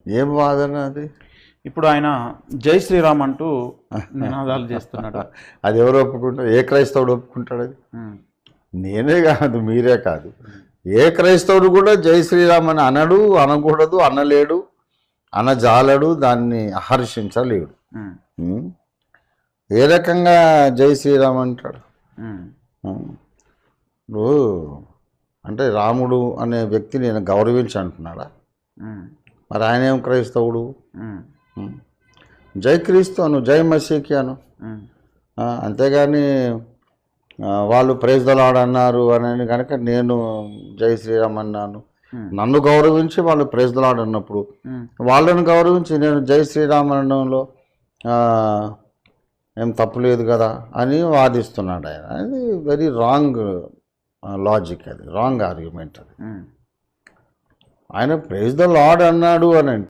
ఏం వాదన అది? ఇప్పుడు ఆయన జై శ్రీరామ్ అంటూ నినాదాలు చేస్తున్నాడు. అది ఎవరు ఒప్పుకుంటారు? ఏ క్రైస్తవుడు ఒప్పుకుంటాడు అది? నేనే కాదు, మీరే కాదు, ఏ క్రైస్తవుడు కూడా జై శ్రీరామ్ అని అనడు, అనకూడదు, అనలేడు, అనజాలడు, దాన్ని హర్షించలేడు. ఏ రకంగా జై శ్రీరామ్ అంటాడు? ఇప్పుడు అంటే రాముడు అనే వ్యక్తి నేను గౌరవించి అంటున్నాడా? మరి ఆయన ఏం క్రైస్తవుడు? జై క్రీస్తు అను, జై మసీకి అను. అంతేగాని వాళ్ళు ప్రైజ్ ద లార్డ్ అన్నారు అని కనుక నేను జై శ్రీరామ్ అన్నాను. నన్ను గౌరవించి వాళ్ళు ప్రైజ్ ద లార్డ్ అన్నప్పుడు వాళ్ళని గౌరవించి నేను జై శ్రీరామ్ అనడంలో ఏం తప్పులేదు కదా అని వాదిస్తున్నాడు ఆయన. అది వెరీ రాంగ్ లాజిక్, అది రాంగ్ ఆర్గ్యుమెంట్. అది ఆయన ప్రైజ్ ద లార్డ్ అన్నాడు అని